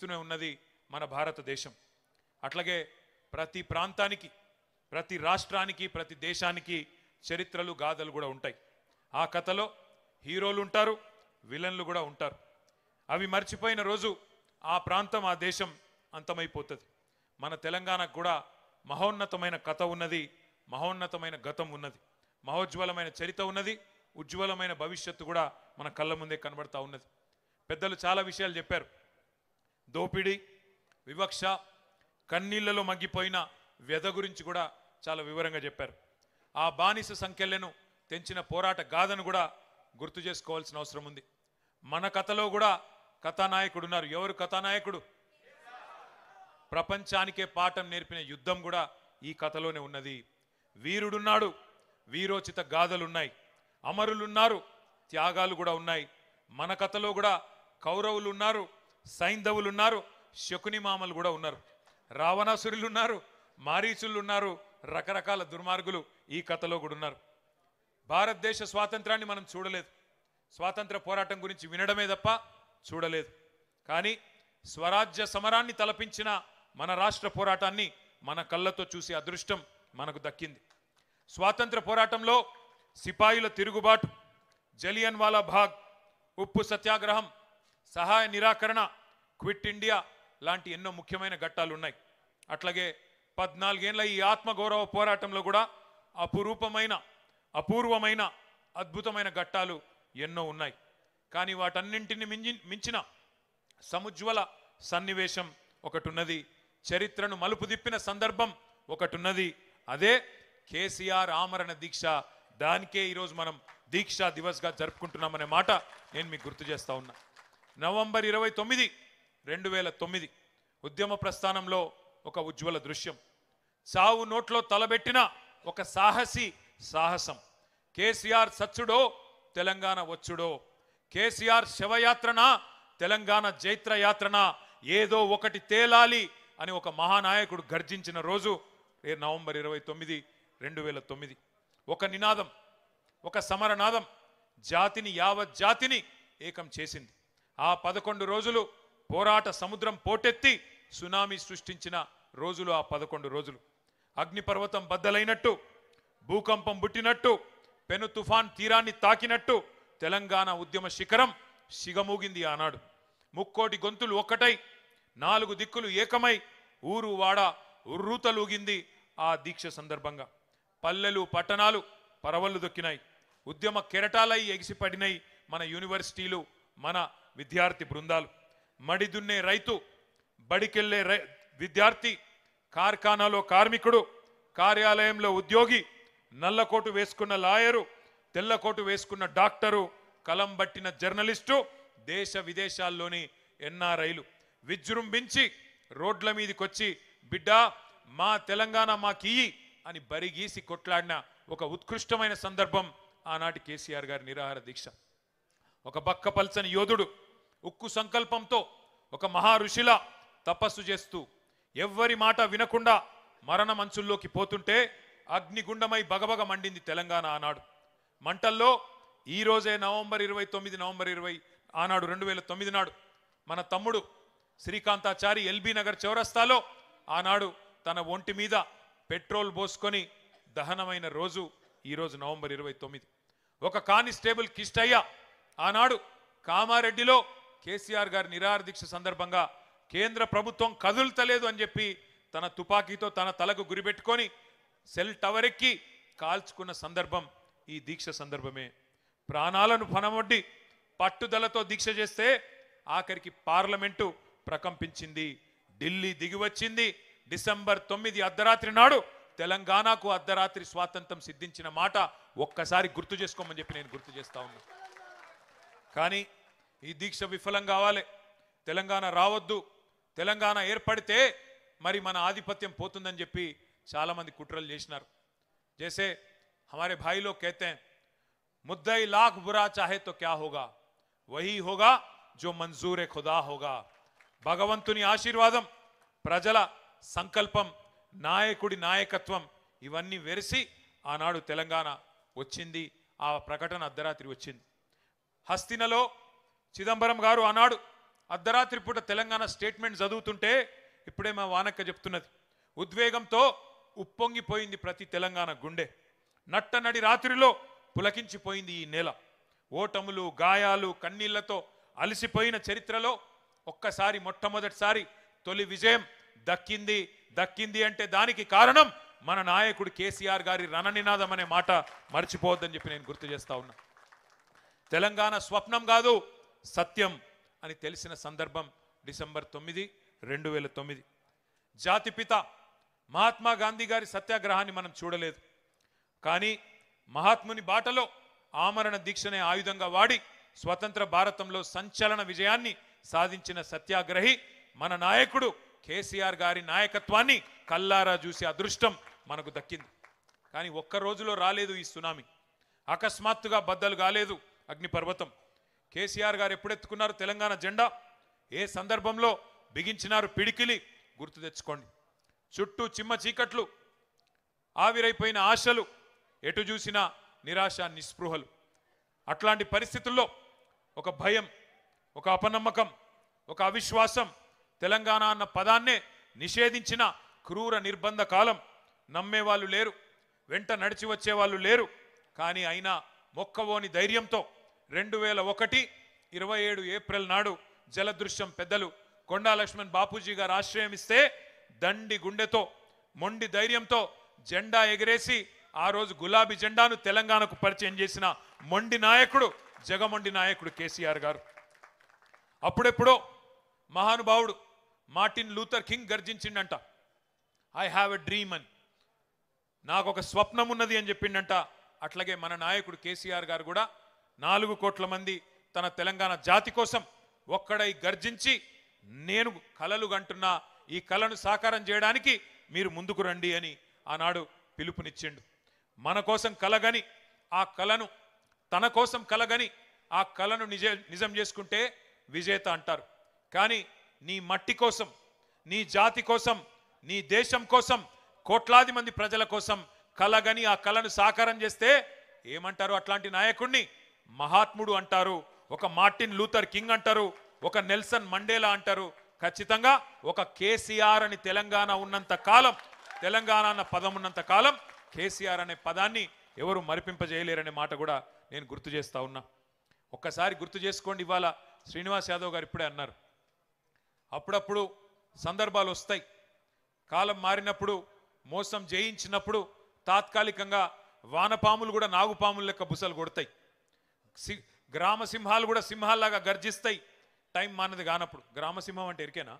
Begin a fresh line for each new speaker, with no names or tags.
ఇస్తూనే ఉన్నది మన భారతదేశం. అట్లాగే ప్రతి ప్రాంతానికి, ప్రతి రాష్ట్రానికి, ప్రతి దేశానికి చరిత్రలు గాథలు కూడా ఉంటాయి. ఆ కథలో హీరోలు ఉంటారు, విలన్లు కూడా ఉంటారు. అవి మర్చిపోయిన రోజు ఆ ప్రాంతం, ఆ దేశం అంతమైపోతుంది. మన తెలంగాణకు కూడా మహోన్నతమైన కథ ఉన్నది, మహోన్నతమైన గతం ఉన్నది, మహోజ్వలమైన చరిత్ర ఉన్నది, ఉజ్వలమైన భవిష్యత్తు కూడా మన కళ్ళ ముందే కనబడతా ఉన్నది. పెద్దలు చాలా విషయాలు చెప్పారు. దోపిడీ, వివక్ష, కన్నీళ్లలో మగ్గిపోయిన వ్యధ గురించి కూడా చాలా వివరంగా చెప్పారు. ఆ బానిస సంఖ్యలను తెంచిన పోరాట గాథను కూడా గుర్తు చేసుకోవాల్సిన అవసరం ఉంది. మన కథలో కూడా కథానాయకుడు ఉన్నారు. ఎవరు కథానాయకుడు? ప్రపంచానికే పాఠం నేర్పిన యుద్ధం కూడా ఈ కథలోనే ఉన్నది. వీరుడున్నాడు, వీరోచిత గాథలున్నాయి, అమరులున్నారు, త్యాగాలు కూడా ఉన్నాయి. మన కథలో కూడా కౌరవులు ఉన్నారు, సైంధవులు ఉన్నారు, శకుని మామలు కూడా ఉన్నారు, రావణాసురులు ఉన్నారు, మారీచులు ఉన్నారు, రకరకాల దుర్మార్గులు ఈ కథలో కూడా ఉన్నారు. భారతదేశ స్వాతంత్రాన్ని మనం చూడలేదు, స్వాతంత్ర పోరాటం గురించి వినడమే తప్ప చూడలేదు. కానీ స్వరాజ్య సమరాన్ని తలపించిన మన రాష్ట్ర పోరాటాన్ని మన కళ్ళతో చూసే అదృష్టం మనకు దక్కింది. స్వాతంత్ర పోరాటంలో సిపాయిల తిరుగుబాటు, జలియన్ వాలా బాగ్, ఉప్పు సత్యాగ్రహం, సహాయ నిరాకరణ, క్విట్ ఇండియా లాంటి ఎన్నో ముఖ్యమైన ఘట్టాలు ఉన్నాయి. అట్లాగే 14 ఏళ్ల ఈ ఆత్మగౌరవ పోరాటంలో కూడా అపూర్వమైన అద్భుతమైన ఘట్టాలు ఎన్నో ఉన్నాయి. కానీ వాటన్నింటిని మించిన సముజ్వల సన్నివేశం ఒకటి ఉన్నది, చరిత్రను మలుపు తిప్పిన సందర్భం ఒకటి ఉన్నది. అదే కేసీఆర్ ఆమరణ దీక్ష. దానికే ఈరోజు మనం దీక్షా దివస్గా జరుపుకుంటున్నామనే మాట నేను మీకు గుర్తు చేస్తా ఉన్నా. నవంబర్ 29, 2009 ఉద్యమ ప్రస్థానంలో ఒక ఉజ్వల దృశ్యం. చావు నోట్లో తలబెట్టిన ఒక సాహసం. కేసీఆర్ సచ్చుడో తెలంగాణ వచ్చుడో, కేసీఆర్ శవయాత్రన తెలంగాణ జైత్రయాత్రన, ఏదో ఒకటి తేలాలి అని ఒక మహానాయకుడు గర్జించిన రోజు నవంబర్ 29, 2009. ఒక నినాదం, ఒక సమరనాదం యావత్ జాతిని ఏకం చేసింది. ఆ 11 రోజులు పోరాట సముద్రం పోటెత్తి సునామీ సృష్టించిన రోజులు ఆ 11 రోజులు. అగ్నిపర్వతం బద్దలైనట్టు, భూకంపం పుట్టినట్టు, పెను తుఫాన్ తీరాన్ని తాకినట్టు తెలంగాణ ఉద్యమ శిఖరం సిగమూగింది ఆనాడు. ముక్కోటి గొంతులు ఒక్కటై, 4 దిక్కులు ఏకమై, ఊరు వాడ ఉర్రూతలూగింది ఆ దీక్ష సందర్భంగా. పల్లెలు పట్టణాలు పరవళ్ళు దొక్కినాయి, ఉద్యమ కెరటాలై ఎగిసిపడినాయి మన యూనివర్సిటీలు, మన విద్యార్థి బృందాలు. మడిదున్నే రైతు, బడికెళ్లే విద్యార్థి, కార్ఖానాలో కార్మికుడు, కార్యాలయంలో ఉద్యోగి, నల్లకోటు వేసుకున్న లాయరు, తెల్లకోటు వేసుకున్న డాక్టరు, కలం బట్టిన జర్నలిస్టు, దేశ విదేశాల్లోని ఎన్ఆర్ఐలు విజృంభించి రోడ్ల మీదకొచ్చి బిడ్డా మా తెలంగాణ మాకియ్యి అని బరిగీసి కొట్లాడిన ఒక ఉత్కృష్టమైన సందర్భం ఆనాటి కేసీఆర్ గారి నిరాహార దీక్ష. ఒక బక్కపల్చని యోధుడు ఉక్కు సంకల్పంతో ఒక మహా ఋషిలా తపస్సు చేస్తూ ఎవ్వరి మాట వినకుండా మరణ మంచుల్లోకి పోతుంటే అగ్నిగుండమై బగబగ మండింది తెలంగాణ ఆనాడు. మంటల్లో ఈ రోజే నవంబర్ 20 ఆనాడు 2009 నాడు మన తమ్ముడు శ్రీకాంతాచారి ఎల్బీ నగర్ చౌరస్తాలో ఆనాడు తన ఒంటి మీద పెట్రోల్ పోసుకొని దహనమైన రోజు ఈరోజు నవంబర్ 29. ఒక కానిస్టేబుల్ కిష్టయ్య ఆనాడు కామారెడ్డిలో కేసీఆర్ గారి నిరాహార దీక్ష సందర్భంగా కేంద్ర ప్రభుత్వం కదులుతలేదు అని చెప్పి తన తుపాకీతో తన తలకు గురిపెట్టుకొని సెల్ టవర్ ఎక్కి కాల్చుకున్న సందర్భం ఈ దీక్ష సందర్భమే. ప్రాణాలను పణమొడ్డి పట్టుదలతో దీక్ష చేస్తే ఆఖరికి పార్లమెంటు ప్రకంపించింది, ఢిల్లీ దిగివచ్చింది. డిసెంబర్ 9 అర్ధరాత్రి నాడు తెలంగాణకు అర్ధరాత్రి స్వాతంత్రం సిద్ధించిన మాట ఒక్కసారి గుర్తు చేసుకోమని చెప్పి నేను గుర్తు చేస్తా ఉన్నా. కానీ ఈ దీక్ష విఫలం కావాలి, తెలంగాణ రావద్దు, తెలంగాణ ఏర్పడితే మరి మన ఆధిపత్యం పోతుందని చెప్పి చాలా మంది కుట్రలు చేసినారు. जैसे हमारे भाई लोग कहते हैं, मुद्दई लाख बुरा चाहे तो क्या होगा, वही होगा जो मंजूर खुदा होगा. భగవంతుని ఆశీర్వాదం, ప్రజల సంకల్పం, నాయకుడి నాయకత్వం ఇవన్నీ వెరిసి ఆనాడు తెలంగాణ వచ్చింది. ఆ ప్రకటన అర్ధరాత్రి వచ్చింది. హస్తినలో చిదంబరం గారు ఆనాడు అర్ధరాత్రి పూట తెలంగాణ స్టేట్మెంట్ చదువుతుంటే ఇప్పుడే మా వానక్క చెప్తున్నది, ఉద్వేగంతో ఉప్పొంగిపోయింది ప్రతి తెలంగాణ గుండె. నట్టనడి రాత్రిలో పులకించిపోయింది ఈ నేల. ఓటములు, గాయాలు, కన్నీళ్లతో అలసిపోయిన చరిత్రలో ఒక్కసారి మొట్టమొదటిసారి తొలి విజయం దక్కింది అంటే దానికి కారణం మన నాయకుడు కేసీఆర్ గారి రణనినాదం అనే మాట మర్చిపోవద్దని చెప్పి నేను గుర్తు చేస్తా ఉన్నా. తెలంగాణ స్వప్నం కాదు సత్యం అని తెలిసిన సందర్భం డిసెంబర్ 9, 2009. జాతిపిత మహాత్మా గాంధీ గారి సత్యాగ్రహాన్ని మనం చూడలేదు, కానీ మహాత్ముని బాటలో ఆమరణ దీక్షనే ఆయుధంగా వాడి స్వతంత్ర భారతంలో సంచలన విజయాన్ని సాధించిన సత్యాగ్రహి మన నాయకుడు కేసీఆర్ గారి నాయకత్వాన్ని కల్లారా చూసే అదృష్టం మనకు దక్కింది. కానీ ఒక్క రోజులో రాలేదు ఈ సునామీ, అకస్మాత్తుగా బద్దలు కాలేదు అగ్నిపర్వతం. కేసీఆర్ గారు ఎప్పుడెత్తుకున్నారు తెలంగాణ జెండా, ఏ సందర్భంలో బిగించినారు పిడికిలి గుర్తు తెచ్చుకోండి. చుట్టూ చిమ్మ చీకట్లు, ఆవిరైపోయిన ఆశలు, ఎటు చూసినా నిరాశ, నిస్పృహలు. అట్లాంటి పరిస్థితుల్లో ఒక భయం, ఒక అపనమ్మకం, ఒక అవిశ్వాసం, తెలంగాణ అన్న పదాన్నే నిషేధించిన క్రూర నిర్బంధ కాలం. నమ్మేవాళ్ళు లేరు, వెంట నడిచి వచ్చేవాళ్ళు లేరు. కానీ అయినా మొక్కవోని ధైర్యంతో 2001 27 ఏప్రిల్ నాడు జలదృశ్యం పెద్దలు కొండా లక్ష్మణ్ బాపూజీ గారు ఆశ్రయం ఇస్తే దండి గుండెతో, మొండి ధైర్యంతో జెండా ఎగిరేసి ఆ రోజు గులాబీ జెండాను తెలంగాణకు పరిచయం చేసిన మొండి నాయకుడు, జగమొండి నాయకుడు కేసీఆర్ గారు. అప్పుడెప్పుడో మహానుభావుడు మార్టిన్ లూథర్ కింగ్ గర్జించిండంట, ఐ హ్యావ్ ఎ డ్రీమ్ అని, నాకు ఒక స్వప్నం ఉన్నది అని చెప్పిండంట. అట్లాగే మన నాయకుడు కేసీఆర్ గారు కూడా 4 కోట్ల మంది తన తెలంగాణ జాతి కోసం ఒక్కడై గర్జించి, నేను కలలు కంటున్నా, ఈ కలను సాకారం చేయడానికి మీరు ముందుకు రండి అని ఆనాడు పిలుపునిచ్చిండు. మన కోసం కలగని ఆ కలను, తన కోసం కలగని ఆ కలను నిజం చేసుకుంటే విజేత అంటారు. కానీ నీ మట్టి కోసం, నీ జాతి కోసం, నీ దేశం కోసం, కోట్లాది మంది ప్రజల కోసం కలగని ఆ కలను సాకారం చేస్తే ఏమంటారు? అట్లాంటి నాయకుడిని మహాత్ముడు అంటారు, ఒక మార్టిన్ లూథర్ కింగ్ అంటారు, ఒక నెల్సన్ మండేలా అంటారు. ఖచ్చితంగా ఒక కేసీఆర్ అని తెలంగాణ ఉన్నంత కాలం, తెలంగాణ అన్న పదం ఉన్నంత కాలం కేసీఆర్ అనే పదాన్ని ఎవరు మరిపింపజేయలేరనే మాట కూడా నేను గుర్తు చేస్తా ఉన్నా. ఒక్కసారి గుర్తు చేసుకోండి, ఇవాళ శ్రీనివాస్ యాదవ్ గారు ఇప్పుడే అన్నారు, అప్పుడప్పుడు సందర్భాలు వస్తాయి, కాలం మారినప్పుడు, మోసం జయించినప్పుడు తాత్కాలికంగా వానపాములు కూడా నాగుపాములు లెక్క బుసలు కొడతాయి, గ్రామ సింహాలు కూడా సింహాల్లాగా గర్జిస్తాయి టైం మానది కానప్పుడు. గ్రామసింహం అంటే ఎరికేనా?